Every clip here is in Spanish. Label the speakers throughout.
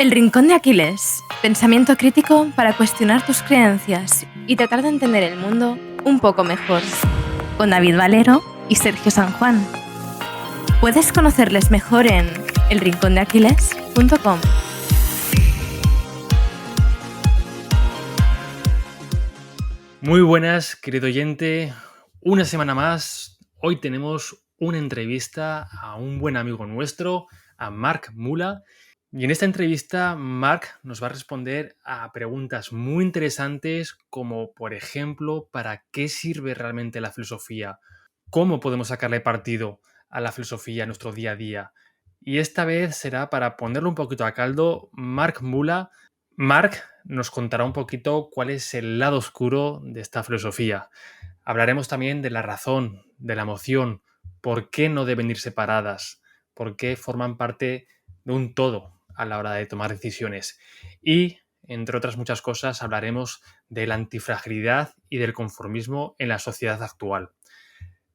Speaker 1: El Rincón de Aquiles. Pensamiento crítico para cuestionar tus creencias y tratar de entender el mundo un poco mejor. Con David Valero y Sergio San Juan. Puedes conocerles mejor en elrincondeaquiles.com.
Speaker 2: Muy buenas, querido oyente. Una semana más. Hoy tenemos una entrevista a un buen amigo nuestro, a Marc Mula. Y en esta entrevista, Marc nos va a responder a preguntas muy interesantes como, por ejemplo, ¿para qué sirve realmente la filosofía? ¿Cómo podemos sacarle partido a la filosofía en nuestro día a día? Y esta vez será para ponerlo un poquito a caldo, Marc Mula. Marc nos contará un poquito cuál es el lado oscuro de esta filosofía. Hablaremos también de la razón, de la emoción, por qué no deben ir separadas, por qué forman parte de un todo a la hora de tomar decisiones. Y, entre otras muchas cosas, hablaremos de la antifragilidad y del conformismo en la sociedad actual.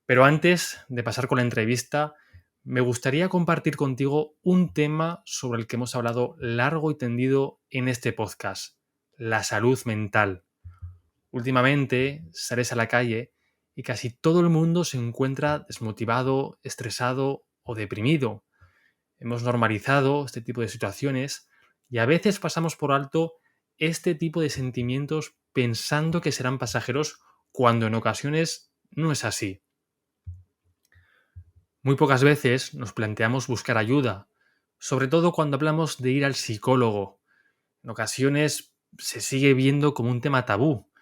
Speaker 2: Pero antes de pasar con la entrevista, me gustaría compartir contigo un tema sobre el que hemos hablado largo y tendido en este podcast, la salud mental. Últimamente sales a la calle y casi todo el mundo se encuentra desmotivado, estresado o deprimido. Hemos normalizado este tipo de situaciones y a veces pasamos por alto este tipo de sentimientos pensando que serán pasajeros cuando en ocasiones no es así. Muy pocas veces nos planteamos buscar ayuda, sobre todo cuando hablamos de ir al psicólogo. En ocasiones se sigue viendo como un tema tabú,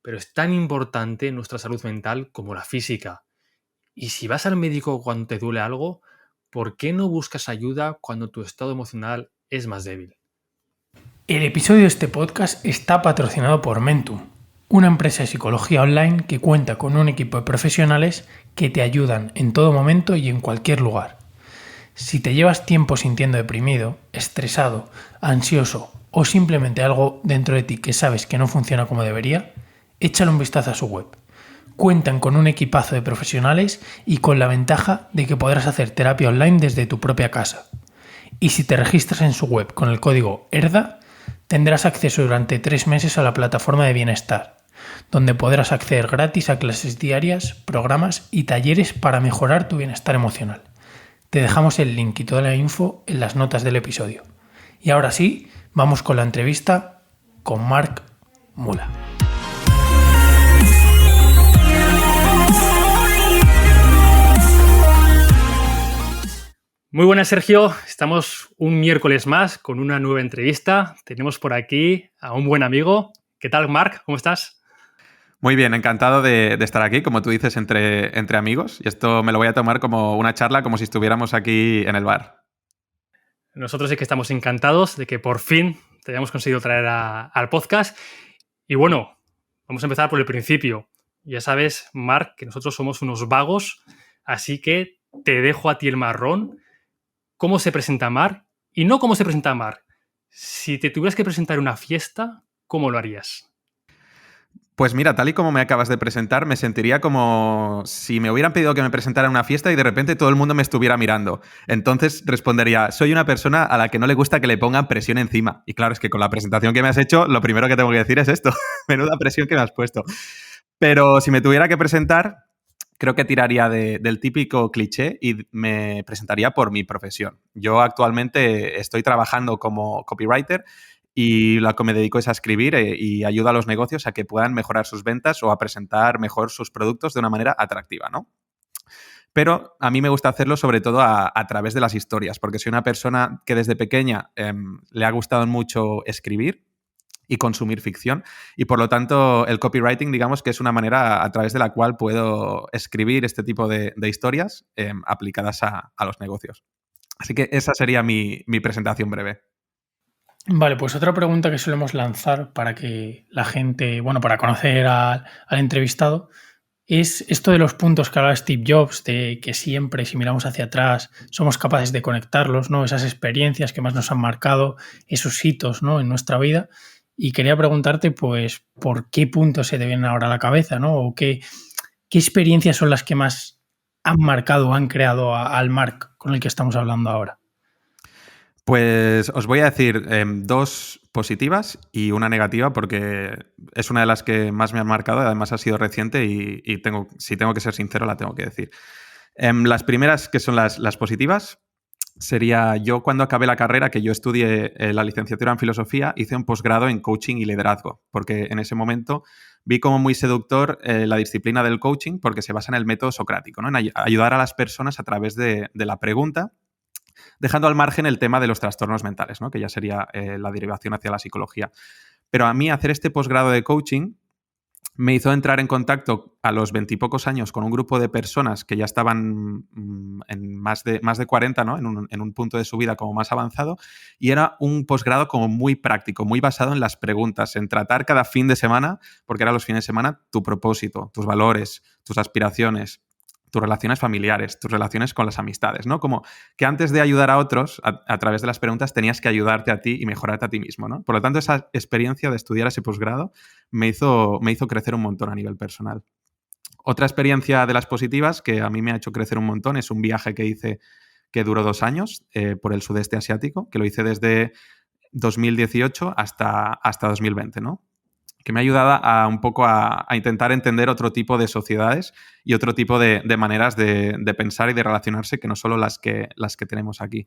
Speaker 2: pero es tan importante nuestra salud mental como la física. Y si vas al médico cuando te duele algo, ¿por qué no buscas ayuda cuando tu estado emocional es más débil?
Speaker 3: El episodio de este podcast está patrocinado por Mentum, una empresa de psicología online que cuenta con un equipo de profesionales que te ayudan en todo momento y en cualquier lugar. Si te llevas tiempo sintiendo deprimido, estresado, ansioso o simplemente algo dentro de ti que sabes que no funciona como debería, échale un vistazo a su web. Cuentan con un equipazo de profesionales y con la ventaja de que podrás hacer terapia online desde tu propia casa. Y si te registras en su web con el código ERDA, tendrás acceso durante 3 meses a la plataforma de bienestar, donde podrás acceder gratis a clases diarias, programas y talleres para mejorar tu bienestar emocional. Te dejamos el link y toda la info en las notas del episodio. Y ahora sí, vamos con la entrevista con Marc Mula.
Speaker 2: Muy buenas, Sergio. Estamos un miércoles más con una nueva entrevista. Tenemos por aquí a un buen amigo. ¿Qué tal, Marc? ¿Cómo estás?
Speaker 4: Muy bien, encantado de estar aquí, como tú dices, entre amigos. Y esto me lo voy a tomar como una charla, como si estuviéramos aquí en el bar.
Speaker 2: Nosotros sí que estamos encantados de que por fin te hayamos conseguido traer al podcast. Y bueno, vamos a empezar por el principio. Ya sabes, Marc, que nosotros somos unos vagos, así que te dejo a ti el marrón. ¿Cómo se presenta Marc? Y no cómo se presenta Marc. Si te tuvieras que presentar una fiesta, ¿cómo lo harías?
Speaker 4: Pues mira, tal y como me acabas de presentar, me sentiría como si me hubieran pedido que me presentara en una fiesta y de repente todo el mundo me estuviera mirando. Entonces respondería, soy una persona a la que no le gusta que le pongan presión encima. Y claro, es que con la presentación que me has hecho, lo primero que tengo que decir es esto. Menuda presión que me has puesto. Pero si me tuviera que presentar, creo que tiraría del típico cliché y me presentaría por mi profesión. Yo actualmente estoy trabajando como copywriter y lo que me dedico es a escribir y ayudo a los negocios a que puedan mejorar sus ventas o a presentar mejor sus productos de una manera atractiva, ¿no? Pero a mí me gusta hacerlo sobre todo a través de las historias, porque soy una persona que desde pequeña le ha gustado mucho escribir y consumir ficción. Y por lo tanto, el copywriting, digamos que es una manera a través de la cual puedo escribir este tipo de historias aplicadas a los negocios. Así que esa sería mi presentación breve.
Speaker 3: Vale, pues otra pregunta que solemos lanzar para que la gente, para conocer al entrevistado, es esto de los puntos que hablaba Steve Jobs, de que siempre, si miramos hacia atrás, somos capaces de conectarlos, ¿no? Esas experiencias que más nos han marcado, esos hitos, ¿no? En nuestra vida. Y quería preguntarte, pues, ¿por qué puntos se te vienen ahora a la cabeza, ¿no? O qué experiencias son las que más han marcado o han creado al Marc con el que estamos hablando ahora.
Speaker 4: Pues os voy a decir 2 positivas y una negativa porque es una de las que más me han marcado, además ha sido reciente y si tengo que ser sincero la tengo que decir. Las primeras, que son las positivas, sería yo cuando acabé la carrera, que yo estudié la licenciatura en filosofía, hice un posgrado en coaching y liderazgo, porque en ese momento vi como muy seductor la disciplina del coaching porque se basa en el método socrático, ¿no? En ayudar a las personas a través de la pregunta, dejando al margen el tema de los trastornos mentales, ¿no? Que ya sería la derivación hacia la psicología. Pero a mí hacer este posgrado de coaching me hizo entrar en contacto a los 20 y pocos años con un grupo de personas que ya estaban en más de 40, ¿no? En un punto de su vida como más avanzado, y era un posgrado como muy práctico, muy basado en las preguntas, en tratar cada fin de semana, porque eran los fines de semana, tu propósito, tus valores, tus aspiraciones, tus relaciones familiares, tus relaciones con las amistades, ¿no? Como que antes de ayudar a otros, a través de las preguntas, tenías que ayudarte a ti y mejorarte a ti mismo, ¿no? Por lo tanto, esa experiencia de estudiar ese posgrado me hizo crecer un montón a nivel personal. Otra experiencia de las positivas que a mí me ha hecho crecer un montón es un viaje que hice que duró 2 años por el sudeste asiático, que lo hice desde 2018 hasta 2020, ¿no? Que me ha ayudado un poco a intentar entender otro tipo de sociedades y otro tipo de maneras de pensar y de relacionarse que no solo las que tenemos aquí.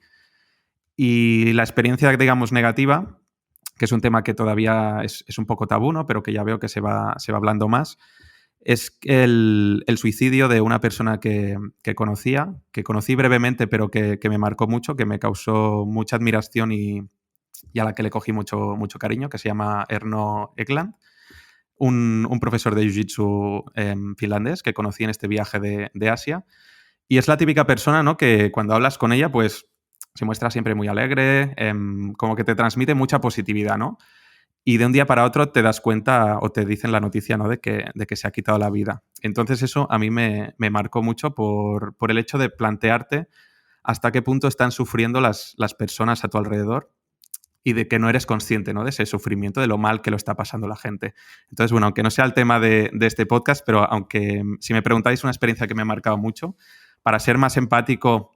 Speaker 4: Y la experiencia, digamos, negativa, que es un tema que todavía es un poco tabú, ¿no? Pero que ya veo que se va hablando más, es el suicidio de una persona que conocí brevemente, pero que me marcó mucho, que me causó mucha admiración y a la que le cogí mucho cariño, que se llama Erno Ekland, un profesor de Jiu-Jitsu finlandés que conocí en este viaje de Asia. Y es la típica persona, ¿no? Que cuando hablas con ella, pues se muestra siempre muy alegre, como que te transmite mucha positividad, ¿no? Y de un día para otro te das cuenta o te dicen la noticia, ¿no? de que se ha quitado la vida. Entonces eso a mí me marcó mucho por el hecho de plantearte hasta qué punto están sufriendo las personas a tu alrededor y de que no eres consciente, ¿no? De ese sufrimiento, de lo mal que lo está pasando la gente. Entonces, bueno, aunque no sea el tema de este podcast, pero aunque si me preguntáis una experiencia que me ha marcado mucho, para ser más empático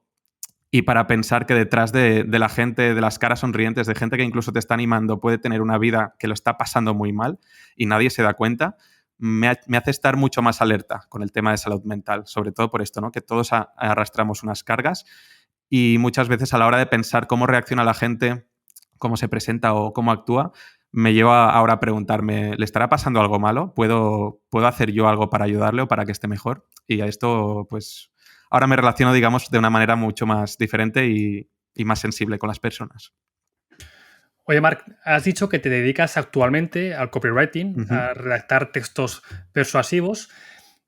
Speaker 4: y para pensar que detrás de la gente, de las caras sonrientes, de gente que incluso te está animando, puede tener una vida que lo está pasando muy mal y nadie se da cuenta, me hace estar mucho más alerta con el tema de salud mental, sobre todo por esto, ¿no? Que todos arrastramos unas cargas y muchas veces a la hora de pensar cómo reacciona la gente, cómo se presenta o cómo actúa, me lleva ahora a preguntarme, ¿le estará pasando algo malo? ¿Puedo hacer yo algo para ayudarle o para que esté mejor? Y a esto, pues, ahora me relaciono, digamos, de una manera mucho más diferente y más sensible con las personas.
Speaker 2: Oye, Marc, has dicho que te dedicas actualmente al copywriting, a redactar textos persuasivos,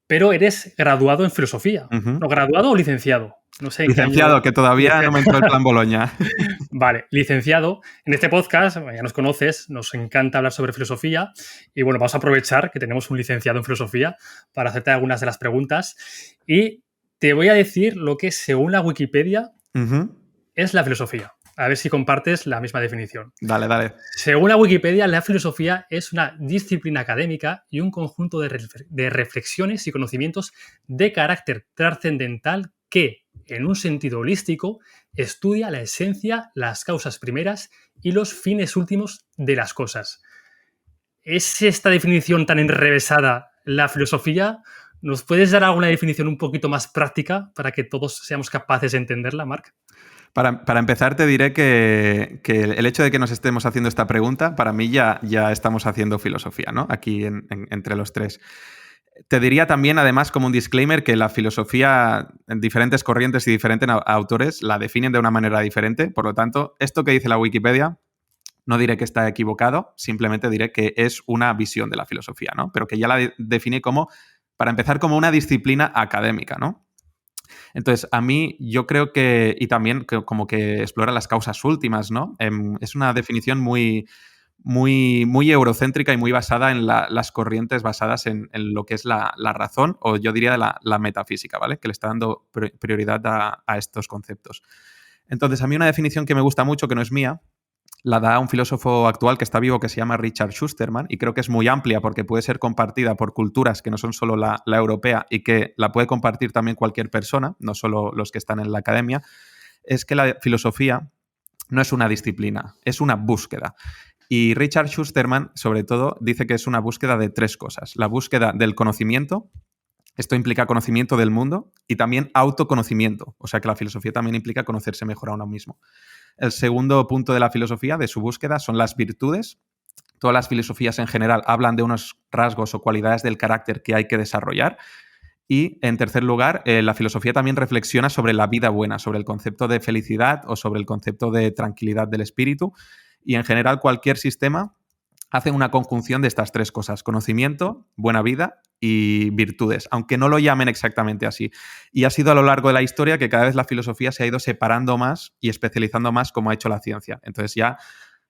Speaker 2: pero eres graduado en filosofía. ¿No, graduado o licenciado? No sé.
Speaker 4: Licenciado, que todavía no me entró el plan Boloña.
Speaker 2: Vale, licenciado. En este podcast, ya nos conoces, nos encanta hablar sobre filosofía y bueno, vamos a aprovechar que tenemos un licenciado en filosofía para hacerte algunas de las preguntas y te voy a decir lo que según la Wikipedia es la filosofía. A ver si compartes la misma definición.
Speaker 4: Dale.
Speaker 2: Según la Wikipedia, la filosofía es una disciplina académica y un conjunto de reflexiones y conocimientos de carácter trascendental que, en un sentido holístico, estudia la esencia, las causas primeras y los fines últimos de las cosas. ¿Es esta definición tan enrevesada la filosofía? ¿Nos puedes dar alguna definición un poquito más práctica para que todos seamos capaces de entenderla, Marc?
Speaker 4: Para empezar, te diré que el hecho de que nos estemos haciendo esta pregunta, para mí ya estamos haciendo filosofía, ¿no? Aquí entre los tres. Te diría también, además, como un disclaimer, que la filosofía en diferentes corrientes y diferentes autores la definen de una manera diferente. Por lo tanto, esto que dice la Wikipedia, no diré que está equivocado, simplemente diré que es una visión de la filosofía, ¿no? Pero que ya la define como, para empezar, como una disciplina académica, ¿no? Entonces, a mí yo creo que, y también como que explora las causas últimas, ¿no? Es una definición muy eurocéntrica y muy basada en las corrientes basadas en lo que es la razón, o yo diría la metafísica, ¿vale? Que le está dando prioridad a estos conceptos. Entonces, a mí una definición que me gusta mucho, que no es mía, la da un filósofo actual que está vivo que se llama Richard Schusterman y creo que es muy amplia porque puede ser compartida por culturas que no son solo la europea y que la puede compartir también cualquier persona, no solo los que están en la academia, es que la filosofía no es una disciplina, es una búsqueda. Y Richard Schusterman, sobre todo, dice que es una búsqueda de 3 cosas. La búsqueda del conocimiento, esto implica conocimiento del mundo, y también autoconocimiento, o sea que la filosofía también implica conocerse mejor a uno mismo. El segundo punto de la filosofía, de su búsqueda, son las virtudes. Todas las filosofías en general hablan de unos rasgos o cualidades del carácter que hay que desarrollar. Y, en tercer lugar, la filosofía también reflexiona sobre la vida buena, sobre el concepto de felicidad o sobre el concepto de tranquilidad del espíritu. Y, en general, cualquier sistema hace una conjunción de estas 3 cosas: conocimiento, buena vida y virtudes, aunque no lo llamen exactamente así. Y ha sido a lo largo de la historia que cada vez la filosofía se ha ido separando más y especializando más, como ha hecho la ciencia. Entonces ya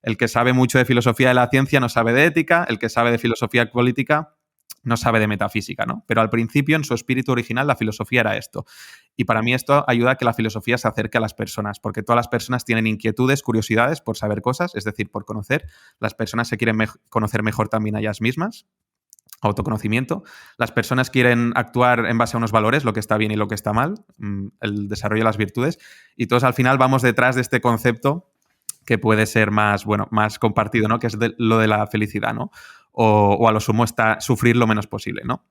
Speaker 4: el que sabe mucho de filosofía de la ciencia no sabe de ética, el que sabe de filosofía política no sabe de metafísica, ¿no? Pero al principio, en su espíritu original, la filosofía era esto. Y para mí esto ayuda a que la filosofía se acerque a las personas, porque todas las personas tienen inquietudes, curiosidades por saber cosas, es decir, por conocer. Las personas se quieren conocer mejor también a ellas mismas, autoconocimiento. Las personas quieren actuar en base a unos valores, lo que está bien y lo que está mal, el desarrollo de las virtudes. Y todos al final vamos detrás de este concepto que puede ser más, bueno, más compartido, ¿no? Que es lo de la felicidad, ¿no? O a lo sumo está sufrir lo menos posible, ¿no?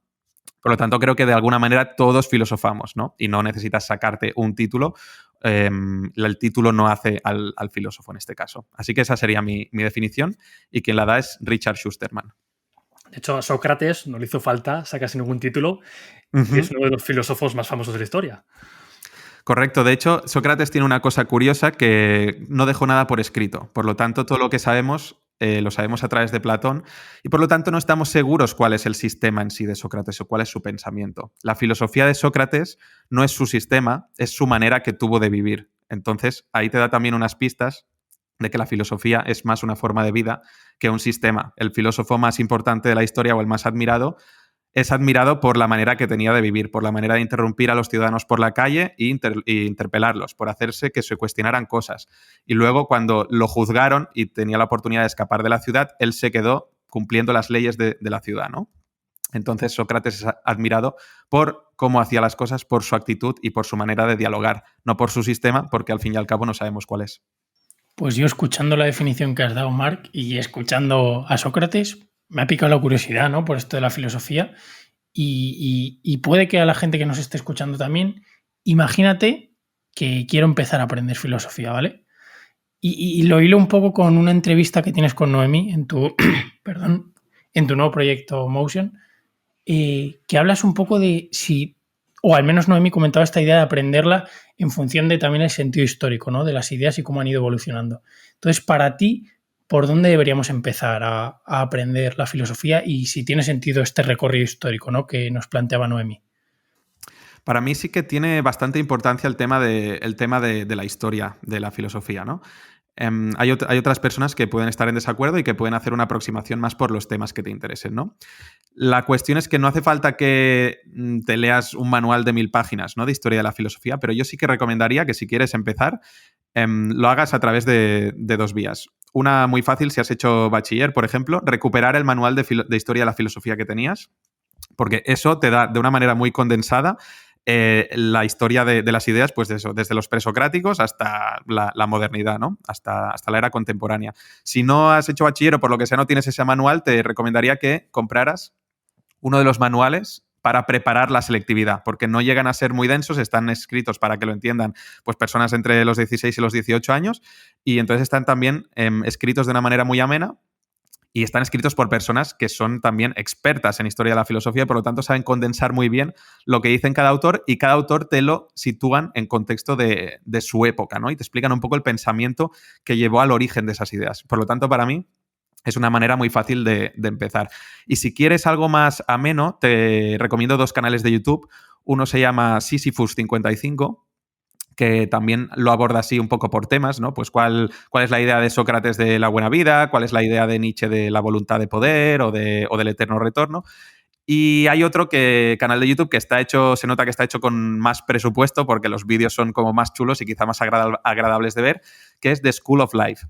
Speaker 4: Por lo tanto, creo que de alguna manera todos filosofamos, ¿no? Y no necesitas sacarte un título. El título no hace al filósofo en este caso. Así que esa sería mi definición, y quien la da es Richard Schusterman.
Speaker 2: De hecho, a Sócrates no le hizo falta sacarse ningún título
Speaker 4: Uh-huh.
Speaker 2: y es uno de los filósofos más famosos de la historia.
Speaker 4: Correcto. De hecho, Sócrates tiene una cosa curiosa, que no dejó nada por escrito. Por lo tanto, todo lo que sabemos lo sabemos a través de Platón, y por lo tanto no estamos seguros cuál es el sistema en sí de Sócrates o cuál es su pensamiento. La filosofía de Sócrates no es su sistema, es su manera que tuvo de vivir. Entonces, ahí te da también unas pistas de que la filosofía es más una forma de vida que un sistema. El filósofo más importante de la historia, o el más admirado, es admirado por la manera que tenía de vivir, por la manera de interrumpir a los ciudadanos por la calle e interpelarlos, por hacerse que se cuestionaran cosas. Y luego, cuando lo juzgaron y tenía la oportunidad de escapar de la ciudad, él se quedó cumpliendo las leyes de la ciudad, ¿no? Entonces, Sócrates es admirado por cómo hacía las cosas, por su actitud y por su manera de dialogar, no por su sistema, porque al fin y al cabo no sabemos cuál es.
Speaker 3: Pues yo, escuchando la definición que has dado, Marc, y escuchando a Sócrates, me ha picado la curiosidad, ¿no? Por esto de la filosofía, y puede que a la gente que nos esté escuchando también. Imagínate que quiero empezar a aprender filosofía, ¿vale? Y lo hilo un poco con una entrevista que tienes con Noemi en tu, perdón, en tu nuevo proyecto Motion, que hablas un poco de si, o al menos Noemi comentaba esta idea de aprenderla en función de también el sentido histórico, ¿no? De las ideas y cómo han ido evolucionando. Entonces, para ti, ¿por dónde deberíamos empezar a aprender la filosofía, y si tiene sentido este recorrido histórico, ¿no? Que nos planteaba Noemi?
Speaker 4: Para mí sí que tiene bastante importancia el tema de la historia de la filosofía, ¿no? Hay otras personas que pueden estar en desacuerdo y que pueden hacer una aproximación más por los temas que te interesen, ¿no? La cuestión es que no hace falta que te leas un manual de 1000 páginas, ¿no? De historia de la filosofía, pero yo sí que recomendaría que, si quieres empezar, lo hagas a través de 2 vías. Una muy fácil, si has hecho bachiller, por ejemplo, recuperar el manual de historia de la filosofía que tenías, porque eso te da de una manera muy condensada la historia de las ideas, pues de eso, desde los presocráticos hasta la modernidad, ¿no? Hasta la era contemporánea. Si no has hecho bachiller o por lo que sea no tienes ese manual, te recomendaría que compraras uno de los manuales para preparar la selectividad, porque no llegan a ser muy densos, están escritos para que lo entiendan pues personas entre los 16 y los 18 años, y entonces están también escritos de una manera muy amena, y están escritos por personas que son también expertas en historia de la filosofía, por lo tanto saben condensar muy bien lo que dicen cada autor, y cada autor te lo sitúan en contexto de su época, ¿no? Y te explican un poco el pensamiento que llevó al origen de esas ideas. Por lo tanto, para mí es una manera muy fácil de empezar. Y si quieres algo más ameno, te recomiendo 2 canales de YouTube. Uno se llama Sisyphus55, que también lo aborda así un poco por temas, ¿no? Pues cuál es la idea de Sócrates de la buena vida, cuál es la idea de Nietzsche de la voluntad de poder o del eterno retorno. Y hay otro canal de YouTube que está hecho, se nota que está hecho con más presupuesto, porque los vídeos son como más chulos y quizá más agradables de ver, que es The School of Life.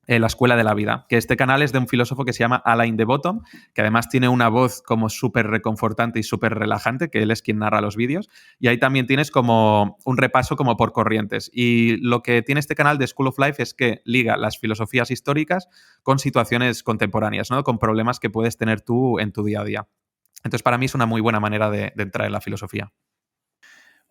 Speaker 4: La Escuela de la Vida, que este canal es de un filósofo que se llama Alain de Botton, que además tiene una voz como súper reconfortante y súper relajante, que él es quien narra los vídeos, y ahí también tienes como un repaso como por corrientes. Y lo que tiene este canal de School of Life es que liga las filosofías históricas con situaciones contemporáneas, ¿no? Con problemas que puedes tener tú en tu día a día. Entonces, para mí es una muy buena manera de entrar en la filosofía.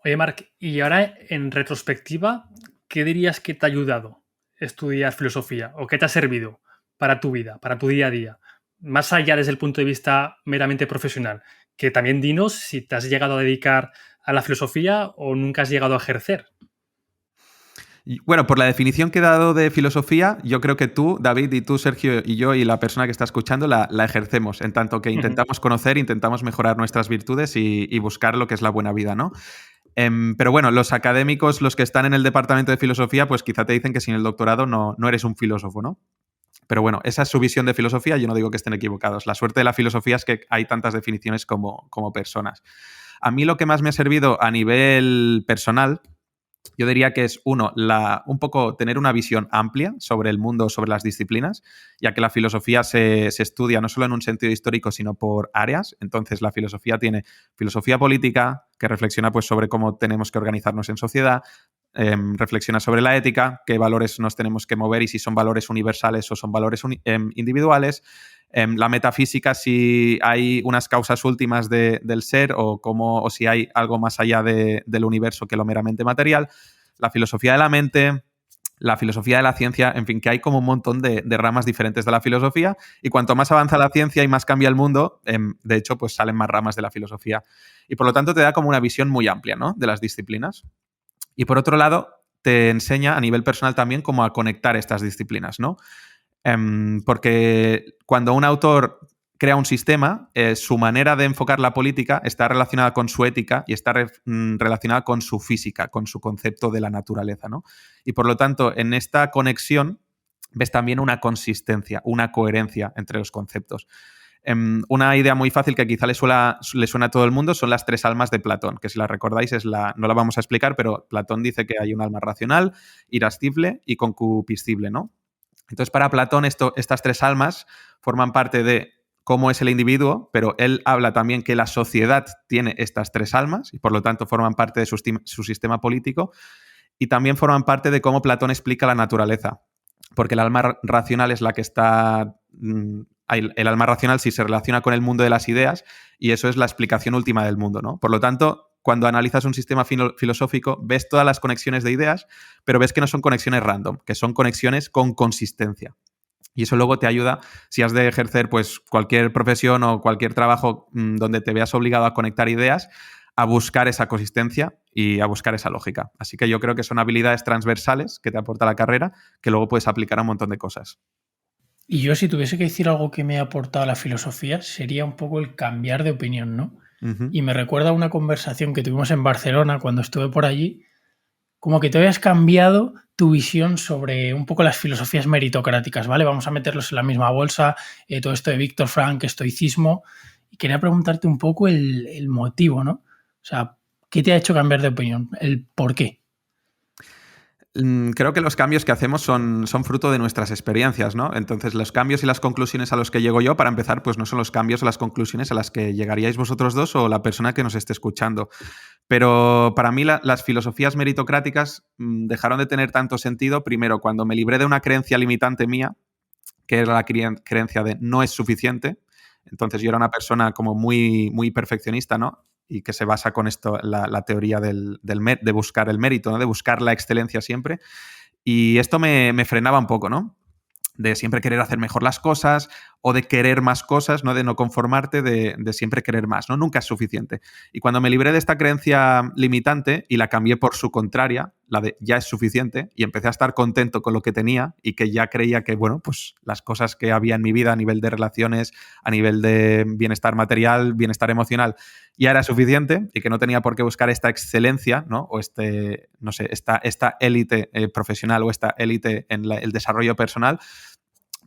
Speaker 2: Oye, Marc, y ahora en retrospectiva, ¿qué dirías que te ha ayudado estudiar filosofía o qué te ha servido para tu vida, para tu día a día? Más allá desde el punto de vista meramente profesional, que también dinos si te has llegado a dedicar a la filosofía o nunca has llegado a ejercer.
Speaker 4: Bueno, por la definición que he dado de filosofía, yo creo que tú, David, y tú, Sergio, y yo, y la persona que está escuchando, la ejercemos, en tanto que intentamos conocer, intentamos mejorar nuestras virtudes y buscar lo que es la buena vida, ¿no? Pero bueno, los académicos, los que están en el departamento de filosofía, pues quizá te dicen que sin el doctorado no eres un filósofo, ¿no? Pero bueno, esa es su visión de filosofía, yo no digo que estén equivocados. La suerte de la filosofía es que hay tantas definiciones como personas. A mí lo que más me ha servido a nivel personal, yo diría que es, uno, un poco tener una visión amplia sobre el mundo, sobre las disciplinas, ya que la filosofía se estudia no solo en un sentido histórico, sino por áreas. Entonces, la filosofía tiene filosofía política, que reflexiona pues, sobre cómo tenemos que organizarnos en sociedad, reflexiona sobre la ética, qué valores nos tenemos que mover y si son valores universales o son valores individuales. La metafísica, si hay unas causas últimas del ser o si hay algo más allá del universo que lo meramente material. La filosofía de la mente, la filosofía de la ciencia, en fin, que hay como un montón de ramas diferentes de la filosofía y cuanto más avanza la ciencia y más cambia el mundo, de hecho, pues salen más ramas de la filosofía. Y por lo tanto te da como una visión muy amplia, ¿no?, de las disciplinas. Y por otro lado, te enseña a nivel personal también cómo a conectar estas disciplinas, ¿no? Porque cuando un autor crea un sistema, su manera de enfocar la política está relacionada con su ética y está relacionada con su física, con su concepto de la naturaleza, ¿no? Y por lo tanto, en esta conexión ves también una consistencia, una coherencia entre los conceptos. Una idea muy fácil que quizá le suena a todo el mundo son las 3 almas de Platón, que si la recordáis no la vamos a explicar, pero Platón dice que hay un alma racional, irascible y concupiscible, ¿no? Entonces, para Platón, estas 3 almas forman parte de cómo es el individuo, pero él habla también que la sociedad tiene estas 3 almas y, por lo tanto, forman parte de su sistema político y también forman parte de cómo Platón explica la naturaleza, porque el alma racional es la que está... El alma racional sí se relaciona con el mundo de las ideas y eso es la explicación última del mundo, ¿no? Por lo tanto, cuando analizas un sistema filosófico, ves todas las conexiones de ideas, pero ves que no son conexiones random, que son conexiones con consistencia. Y eso luego te ayuda, si has de ejercer pues, cualquier profesión o cualquier trabajo donde te veas obligado a conectar ideas, a buscar esa consistencia y a buscar esa lógica. Así que yo creo que son habilidades transversales que te aporta la carrera que luego puedes aplicar a un montón de cosas.
Speaker 3: Y yo, si tuviese que decir algo que me ha aportado la filosofía, sería un poco el cambiar de opinión, ¿no? Uh-huh. Y me recuerda a una conversación que tuvimos en Barcelona cuando estuve por allí, como que te habías cambiado tu visión sobre un poco las filosofías meritocráticas, ¿vale? Vamos a meterlos en la misma bolsa, todo esto de Víctor Frank, estoicismo, y quería preguntarte un poco el motivo, ¿no? O sea, ¿qué te ha hecho cambiar de opinión? ¿El por qué?
Speaker 4: Creo que los cambios que hacemos son fruto de nuestras experiencias, ¿no? Entonces, los cambios y las conclusiones a los que llego yo, para empezar, pues no son los cambios o las conclusiones a las que llegaríais vosotros dos o la persona que nos esté escuchando. Pero para mí las filosofías meritocráticas dejaron de tener tanto sentido, primero, cuando me libré de una creencia limitante mía, que era la creencia de no es suficiente. Entonces, yo era una persona como muy, muy perfeccionista, ¿no? Y que se basa con esto, la teoría de buscar el mérito, ¿no? De buscar la excelencia siempre. Y esto me frenaba un poco, ¿no? De siempre querer hacer mejor las cosas o de querer más cosas, ¿no? De no conformarte, de siempre querer más, ¿no? Nunca es suficiente. Y cuando me libré de esta creencia limitante y la cambié por su contraria, la de ya es suficiente, y empecé a estar contento con lo que tenía y que ya creía que, bueno, pues las cosas que había en mi vida a nivel de relaciones, a nivel de bienestar material, bienestar emocional, ya era suficiente y que no tenía por qué buscar esta excelencia, ¿no? O no sé, esta élite profesional o esta élite en el desarrollo personal,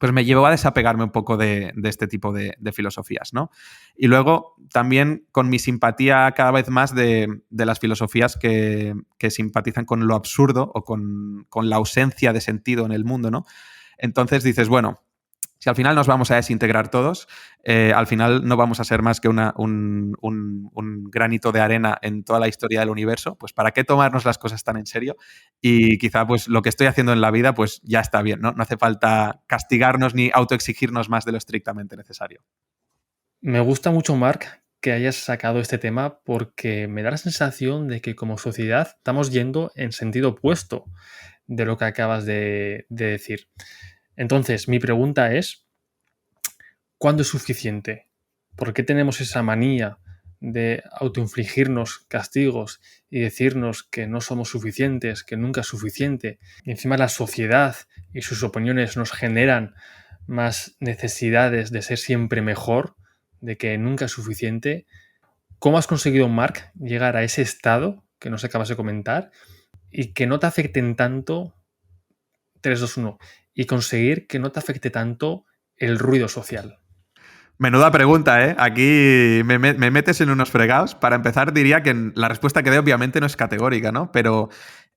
Speaker 4: pues me llevó a desapegarme un poco de este tipo de filosofías, ¿no? Y luego también con mi simpatía cada vez más de las filosofías que simpatizan con lo absurdo o con la ausencia de sentido en el mundo, ¿no? Entonces dices, bueno, si al final nos vamos a desintegrar todos, al final no vamos a ser más que un granito de arena en toda la historia del universo, pues ¿para qué tomarnos las cosas tan en serio? Y quizá pues lo que estoy haciendo en la vida pues ya está bien, ¿no? No hace falta castigarnos ni autoexigirnos más de lo estrictamente necesario.
Speaker 2: Me gusta mucho, Marc, que hayas sacado este tema porque me da la sensación de que como sociedad estamos yendo en sentido opuesto de lo que acabas de decir. Entonces, mi pregunta es, ¿cuándo es suficiente? ¿Por qué tenemos esa manía de autoinfligirnos castigos y decirnos que no somos suficientes, que nunca es suficiente? Y encima la sociedad y sus opiniones nos generan más necesidades de ser siempre mejor, de que nunca es suficiente. ¿Cómo has conseguido, Marc, llegar a ese estado que nos acabas de comentar y que no te afecten tanto 3, 2, 1 y conseguir que no te afecte tanto el ruido social?
Speaker 4: Menuda pregunta, ¿eh? Aquí me metes en unos fregados. Para empezar, diría que la respuesta que doy obviamente no es categórica, ¿no? Pero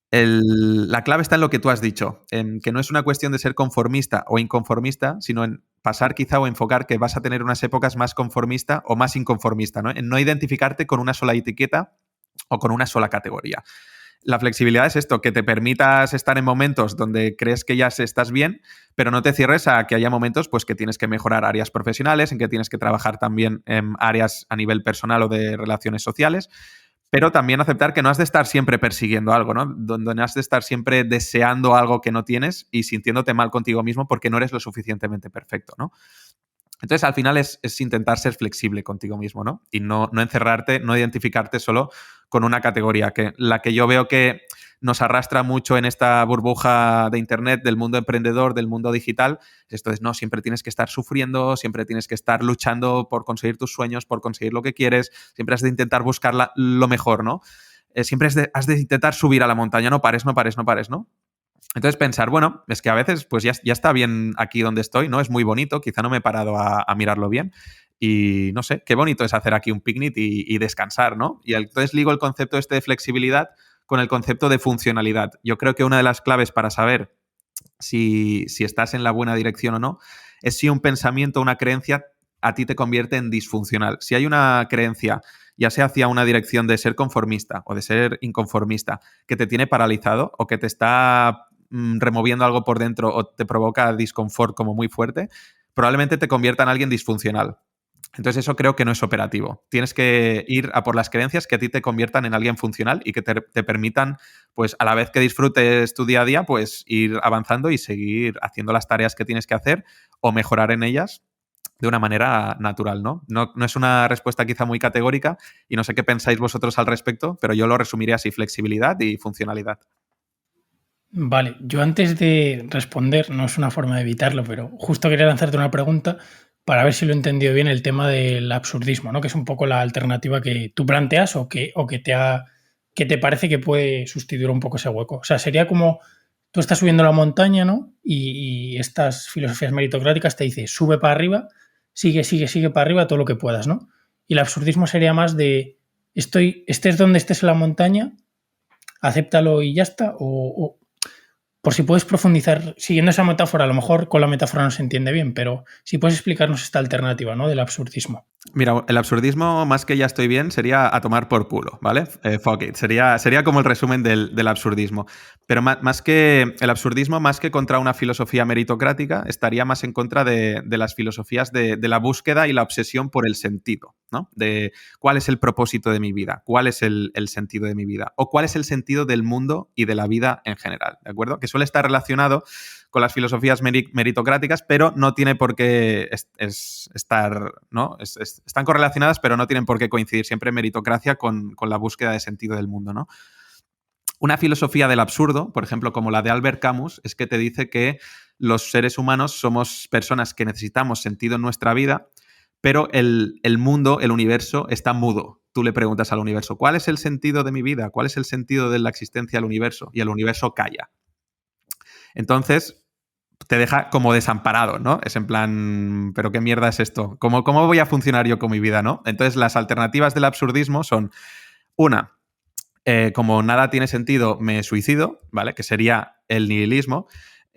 Speaker 4: la clave está en lo que tú has dicho, en que no es una cuestión de ser conformista o inconformista, sino en pasar quizá o enfocar que vas a tener unas épocas más conformista o más inconformista, ¿no? En no identificarte con una sola etiqueta o con una sola categoría. La flexibilidad es esto, que te permitas estar en momentos donde crees que ya estás bien, pero no te cierres a que haya momentos pues, que tienes que mejorar áreas profesionales, en que tienes que trabajar también en áreas a nivel personal o de relaciones sociales, pero también aceptar que no has de estar siempre persiguiendo algo, ¿no? Donde no has de estar siempre deseando algo que no tienes y sintiéndote mal contigo mismo porque no eres lo suficientemente perfecto, ¿no? Entonces, al final es intentar ser flexible contigo mismo, ¿no? Y no encerrarte, no identificarte solo con una categoría. Que la que yo veo que nos arrastra mucho en esta burbuja de Internet, del mundo emprendedor, del mundo digital, esto es, no, siempre tienes que estar sufriendo, siempre tienes que estar luchando por conseguir tus sueños, por conseguir lo que quieres, siempre has de intentar buscar lo mejor, ¿no? Siempre has de intentar subir a la montaña, no pares, no pares, no pares, ¿no? Entonces pensar, bueno, es que a veces pues ya está bien aquí donde estoy, ¿no? Es muy bonito, quizá no me he parado a mirarlo bien y no sé, qué bonito es hacer aquí un picnic y descansar, ¿no? Y entonces ligo el concepto este de flexibilidad con el concepto de funcionalidad. Yo creo que una de las claves para saber si estás en la buena dirección o no es si un pensamiento o una creencia a ti te convierte en disfuncional. Si hay una creencia, ya sea hacia una dirección de ser conformista o de ser inconformista, que te tiene paralizado o que te está removiendo algo por dentro o te provoca disconfort como muy fuerte, probablemente te convierta en alguien disfuncional. Entonces eso creo que no es operativo. Tienes que ir a por las creencias que a ti te conviertan en alguien funcional y que te permitan, pues a la vez que disfrutes tu día a día, pues ir avanzando y seguir haciendo las tareas que tienes que hacer o mejorar en ellas de una manera natural, ¿no? No es una respuesta quizá muy categórica y no sé qué pensáis vosotros al respecto, pero yo lo resumiría así, flexibilidad y funcionalidad.
Speaker 3: Vale, yo antes de responder, no es una forma de evitarlo, pero justo quería lanzarte una pregunta para ver si lo he entendido bien, el tema del absurdismo, ¿no? Que es un poco la alternativa que tú planteas o que te parece que puede sustituir un poco ese hueco. O sea, sería como tú estás subiendo la montaña, ¿no? Y estas filosofías meritocráticas te dicen, sube para arriba, sigue para arriba todo lo que puedas, ¿no? Y el absurdismo sería más de, estés donde estés en la montaña, acéptalo y ya está, o por si puedes profundizar, siguiendo esa metáfora, a lo mejor con la metáfora no se entiende bien, pero si puedes explicarnos esta alternativa, ¿no? Del absurdismo.
Speaker 4: Mira, el absurdismo, más que ya estoy bien, sería a tomar por culo, ¿vale? Fuck it. Sería como el resumen del absurdismo. Pero más que el absurdismo, más que contra una filosofía meritocrática, estaría más en contra de las filosofías de la búsqueda y la obsesión por el sentido, ¿no? De cuál es el propósito de mi vida, cuál es el sentido de mi vida, o cuál es el sentido del mundo y de la vida en general, ¿de acuerdo? Que suele estar relacionado con las filosofías meritocráticas, pero no tiene por qué estar, ¿no? Están correlacionadas, pero no tienen por qué coincidir siempre meritocracia con la búsqueda de sentido del mundo, ¿no? Una filosofía del absurdo, por ejemplo, como la de Albert Camus, es que te dice que los seres humanos somos personas que necesitamos sentido en nuestra vida, pero el mundo, el universo, está mudo. Tú le preguntas al universo, ¿cuál es el sentido de mi vida? ¿Cuál es el sentido de la existencia del universo? Y el universo calla. Entonces, te deja como desamparado, ¿no? Es en plan, ¿pero qué mierda es esto? ¿Cómo voy a funcionar yo con mi vida, no? Entonces, las alternativas del absurdismo son, una, como nada tiene sentido, me suicido, ¿vale? Que sería el nihilismo.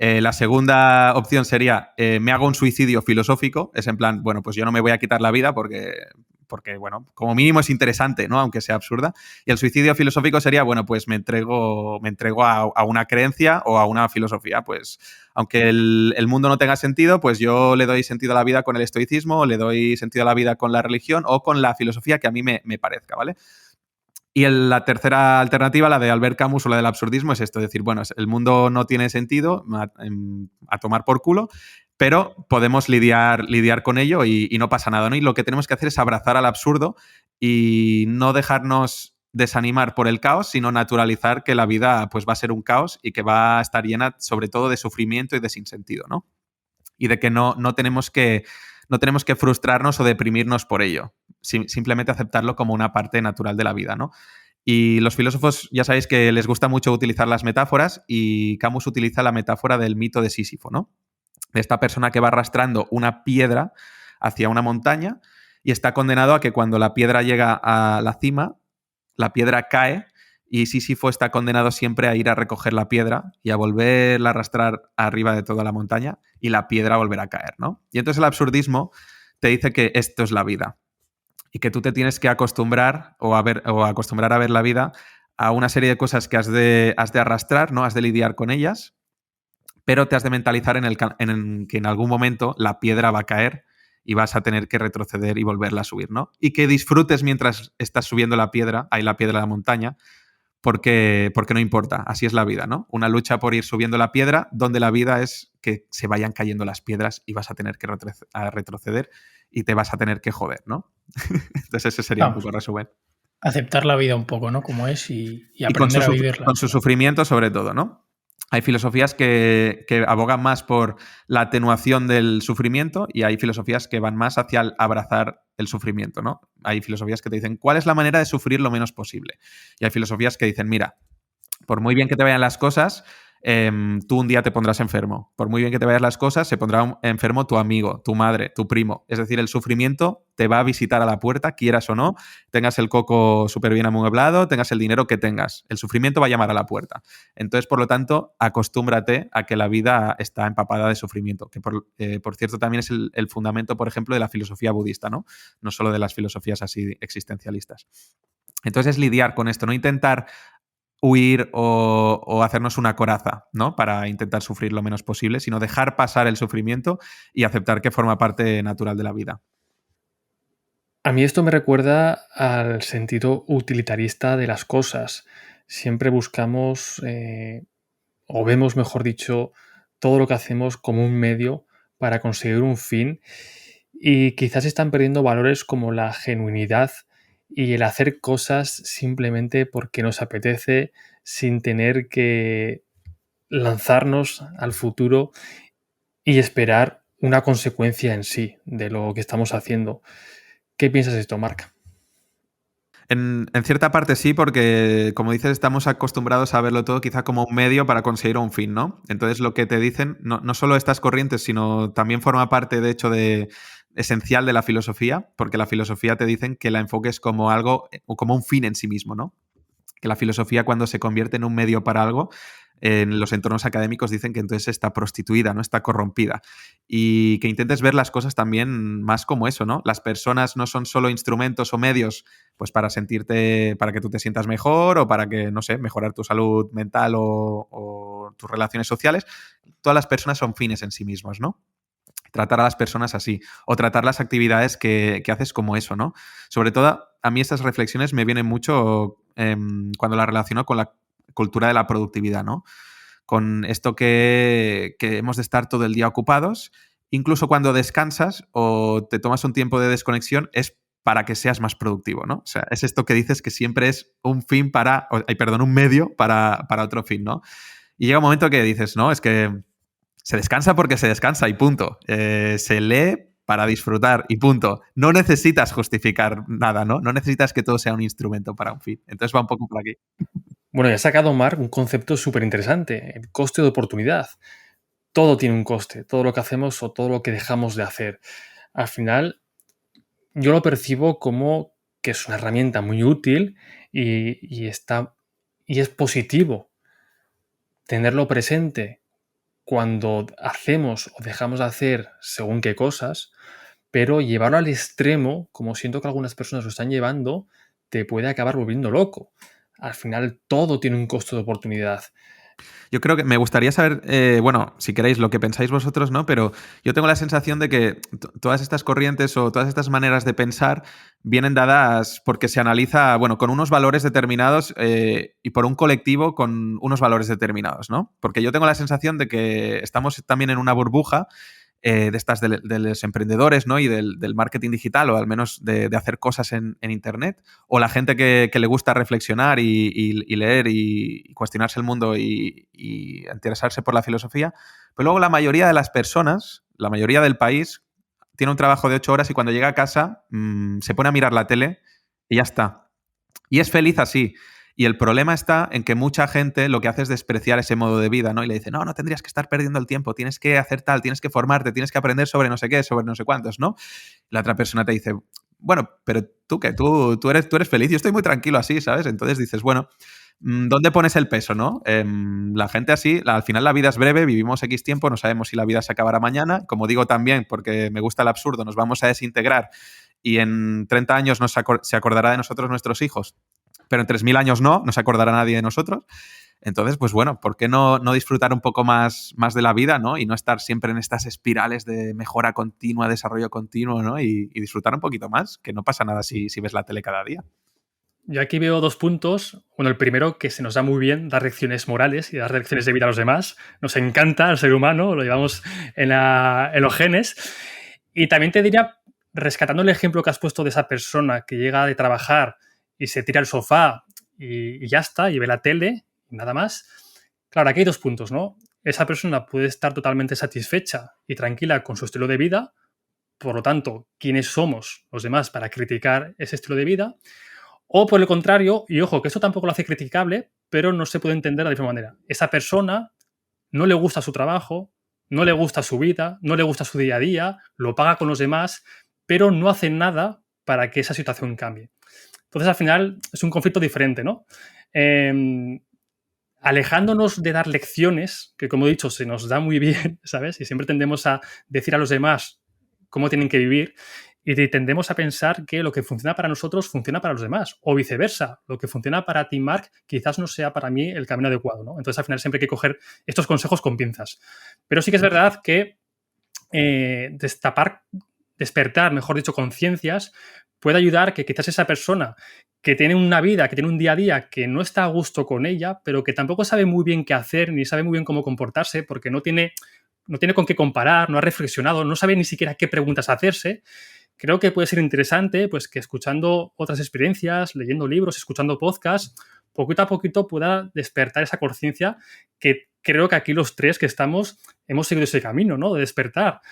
Speaker 4: La segunda opción sería, me hago un suicidio filosófico, es en plan, bueno, pues yo no me voy a quitar la vida porque bueno, como mínimo es interesante, ¿no? Aunque sea absurda. Y el suicidio filosófico sería, bueno, pues me entrego a una creencia o a una filosofía. Pues aunque el mundo no tenga sentido, pues yo le doy sentido a la vida con el estoicismo, le doy sentido a la vida con la religión o con la filosofía que a mí me parezca, ¿vale? Y la tercera alternativa, la de Albert Camus o la del absurdismo, es esto, decir, bueno, el mundo no tiene sentido, a tomar por culo, pero podemos lidiar con ello y no pasa nada, ¿no? Y lo que tenemos que hacer es abrazar al absurdo y no dejarnos desanimar por el caos, sino naturalizar que la vida pues, va a ser un caos y que va a estar llena sobre todo de sufrimiento y de sinsentido, ¿no? Y de que no tenemos que frustrarnos o deprimirnos por ello. Simplemente aceptarlo como una parte natural de la vida, ¿no? Y los filósofos ya sabéis que les gusta mucho utilizar las metáforas y Camus utiliza la metáfora del mito de Sísifo, ¿no? De esta persona que va arrastrando una piedra hacia una montaña y está condenado a que cuando la piedra llega a la cima, la piedra cae y Sísifo está condenado siempre a ir a recoger la piedra y a volverla a arrastrar arriba de toda la montaña y la piedra volverá a caer, ¿no? Y entonces el absurdismo te dice que esto es la vida y que tú te tienes que acostumbrar o acostumbrar a ver la vida a una serie de cosas que has de arrastrar, ¿no? Has de lidiar con ellas, pero te has de mentalizar en que en algún momento la piedra va a caer y vas a tener que retroceder y volverla a subir, ¿no? Y que disfrutes mientras estás subiendo la piedra a la montaña, porque no importa, así es la vida, ¿no? Una lucha por ir subiendo la piedra, donde la vida es que se vayan cayendo las piedras y vas a tener que retroceder y te vas a tener que joder, ¿no? Entonces ese sería un poco el resumen.
Speaker 3: Aceptar la vida un poco, ¿no? Como es y aprender a vivirla.
Speaker 4: Con su sufrimiento sobre todo, ¿no? Hay filosofías que abogan más por la atenuación del sufrimiento y hay filosofías que van más hacia el abrazar el sufrimiento, ¿no? Hay filosofías que te dicen, ¿cuál es la manera de sufrir lo menos posible? Y hay filosofías que dicen, mira, por muy bien que te vayan las cosas, tú un día te pondrás enfermo. Por muy bien que te vayan las cosas, se pondrá enfermo tu amigo, tu madre, tu primo. Es decir, el sufrimiento te va a visitar a la puerta, quieras o no, tengas el coco súper bien amueblado, tengas el dinero que tengas. El sufrimiento va a llamar a la puerta. Entonces, por lo tanto, acostúmbrate a que la vida está empapada de sufrimiento, que por cierto también es el fundamento, por ejemplo, de la filosofía budista, ¿no? No solo de las filosofías así existencialistas. Entonces, es lidiar con esto, no intentar huir o hacernos una coraza, ¿no? Para intentar sufrir lo menos posible, sino dejar pasar el sufrimiento y aceptar que forma parte natural de la vida.
Speaker 2: A mí esto me recuerda al sentido utilitarista de las cosas. Siempre buscamos, o vemos, mejor dicho, todo lo que hacemos como un medio para conseguir un fin y quizás están perdiendo valores como la genuinidad y el hacer cosas simplemente porque nos apetece sin tener que lanzarnos al futuro y esperar una consecuencia en sí de lo que estamos haciendo. ¿Qué piensas de esto, Marc?
Speaker 4: En cierta parte sí, porque como dices, estamos acostumbrados a verlo todo quizá como un medio para conseguir un fin, ¿no? Entonces lo que te dicen, no solo estas corrientes, sino también forma parte, de hecho, esencial de la filosofía, porque la filosofía te dicen que la enfoques como algo, como un fin en sí mismo, ¿no? Que la filosofía, cuando se convierte en un medio para algo, en los entornos académicos dicen que entonces está prostituida, ¿no? Está corrompida. Y que intentes ver las cosas también más como eso, ¿no? Las personas no son solo instrumentos o medios pues para que tú te sientas mejor o para que, no sé, mejorar tu salud mental o tus relaciones sociales. Todas las personas son fines en sí mismos, ¿no? Tratar a las personas así, o tratar las actividades que haces como eso, ¿no? Sobre todo, a mí estas reflexiones me vienen mucho cuando las relaciono con la cultura de la productividad, ¿no? Con esto que hemos de estar todo el día ocupados, incluso cuando descansas o te tomas un tiempo de desconexión, es para que seas más productivo, ¿no? O sea, es esto que dices que siempre es un medio para otro fin, ¿no? Y llega un momento que dices, no, es que se descansa porque se descansa y punto. Se lee para disfrutar y punto. No necesitas justificar nada, ¿no? No necesitas que todo sea un instrumento para un fin. Entonces va un poco por aquí.
Speaker 2: Bueno, ya ha sacado Marc un concepto súper interesante, el coste de oportunidad. Todo tiene un coste, todo lo que hacemos o todo lo que dejamos de hacer. Al final, yo lo percibo como que es una herramienta muy útil y es positivo tenerlo presente cuando hacemos o dejamos de hacer según qué cosas, pero llevarlo al extremo, como siento que algunas personas lo están llevando, te puede acabar volviendo loco. Al final todo tiene un costo de oportunidad.
Speaker 4: Yo creo que me gustaría saber, bueno, si queréis, lo que pensáis vosotros, ¿no? Pero yo tengo la sensación de que todas estas corrientes o todas estas maneras de pensar vienen dadas porque se analiza, bueno, con unos valores determinados y por un colectivo con unos valores determinados, ¿no? Porque yo tengo la sensación de que estamos también en una burbuja de estas de los emprendedores, ¿no? Y del marketing digital, o al menos de hacer cosas en Internet, o la gente que le gusta reflexionar y leer y cuestionarse el mundo y interesarse por la filosofía. Pero luego la mayoría de las personas, la mayoría del país, tiene un trabajo de 8 horas y cuando llega a casa se pone a mirar la tele y ya está. Y es feliz así. Y el problema está en que mucha gente lo que hace es despreciar ese modo de vida, ¿no? Y le dice, no tendrías que estar perdiendo el tiempo, tienes que hacer tal, tienes que formarte, tienes que aprender sobre no sé qué, sobre no sé cuántos, ¿no? La otra persona te dice, bueno, pero tú qué, tú eres feliz, yo estoy muy tranquilo así, ¿sabes? Entonces dices, bueno, ¿dónde pones el peso, no? La gente así, al final la vida es breve, vivimos X tiempo, no sabemos si la vida se acabará mañana. Como digo también, porque me gusta el absurdo, nos vamos a desintegrar y en 30 años se acordará de nosotros nuestros hijos, pero en 3.000 años no se acordará nadie de nosotros. Entonces, pues bueno, ¿por qué no disfrutar un poco más de la vida, ¿no? Y no estar siempre en estas espirales de mejora continua, desarrollo continuo, ¿no? Y disfrutar un poquito más, que no pasa nada si ves la tele cada día.
Speaker 2: Yo aquí veo 2 puntos. Bueno, el primero, que se nos da muy bien dar lecciones morales y dar lecciones de vida a los demás. Nos encanta al ser humano, lo llevamos en los genes. Y también te diría, rescatando el ejemplo que has puesto de esa persona que llega de trabajar y se tira al sofá y ya está, y ve la tele y nada más. Claro, aquí hay 2 puntos, ¿no? Esa persona puede estar totalmente satisfecha y tranquila con su estilo de vida. Por lo tanto, ¿quiénes somos los demás para criticar ese estilo de vida? O por el contrario, y ojo, que esto tampoco lo hace criticable, pero no se puede entender de la misma manera. Esa persona no le gusta su trabajo, no le gusta su vida, no le gusta su día a día, lo paga con los demás, pero no hace nada para que esa situación cambie. Entonces, al final, es un conflicto diferente, ¿no? Alejándonos de dar lecciones, que como he dicho, se nos da muy bien, ¿sabes? Y siempre tendemos a decir a los demás cómo tienen que vivir y tendemos a pensar que lo que funciona para nosotros funciona para los demás, o viceversa. Lo que funciona para ti, Marc, quizás no sea para mí el camino adecuado, ¿no? Entonces, al final, siempre hay que coger estos consejos con pinzas. Pero sí que es verdad que despertar, mejor dicho, conciencias, puede ayudar que quizás esa persona que tiene una vida, que tiene un día a día que no está a gusto con ella, pero que tampoco sabe muy bien qué hacer, ni sabe muy bien cómo comportarse, porque no tiene con qué comparar, no ha reflexionado, no sabe ni siquiera qué preguntas hacerse. Creo que puede ser interesante pues, que escuchando otras experiencias, leyendo libros, escuchando podcasts, poquito a poquito pueda despertar esa conciencia que creo que aquí los 3 que estamos hemos seguido ese camino, ¿no? De despertar.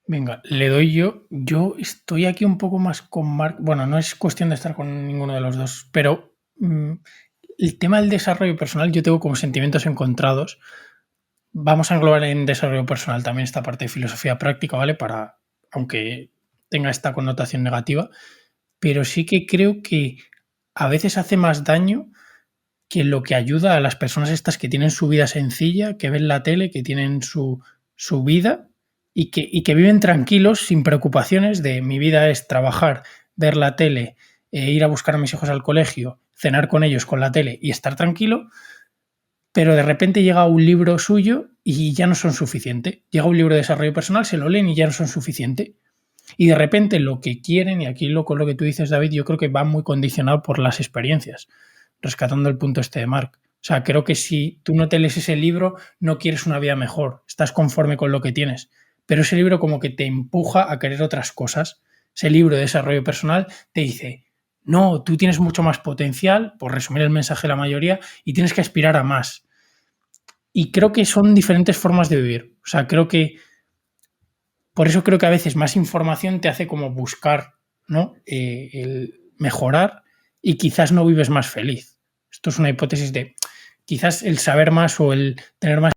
Speaker 3: Venga, le doy yo. Yo estoy aquí un poco más con Marc. Bueno, no es cuestión de estar con ninguno de los dos, pero el tema del desarrollo personal yo tengo como sentimientos encontrados. Vamos a englobar en desarrollo personal también esta parte de filosofía práctica, ¿vale? Aunque tenga esta connotación negativa, pero sí que creo que a veces hace más daño que lo que ayuda a las personas estas que tienen su vida sencilla, que ven la tele, que tienen su vida y que viven tranquilos, sin preocupaciones de mi vida es trabajar, ver la tele, ir a buscar a mis hijos al colegio, cenar con ellos con la tele y estar tranquilo, pero de repente llega un libro suyo y ya no son suficiente. Llega un libro de desarrollo personal, se lo leen y ya no son suficiente. Y de repente lo que quieren, y aquí con lo que tú dices, David, yo creo que va muy condicionado por las experiencias, rescatando el punto este de Marc. O sea, creo que si tú no te lees ese libro, no quieres una vida mejor, estás conforme con lo que tienes. Pero ese libro como que te empuja a querer otras cosas. Ese libro de desarrollo personal te dice, no, tú tienes mucho más potencial, por resumir el mensaje de la mayoría, y tienes que aspirar a más. Y creo que son diferentes formas de vivir. O sea, por eso creo que a veces más información te hace como buscar, ¿no? El mejorar y quizás no vives más feliz. Esto es una hipótesis de quizás el saber más o el tener más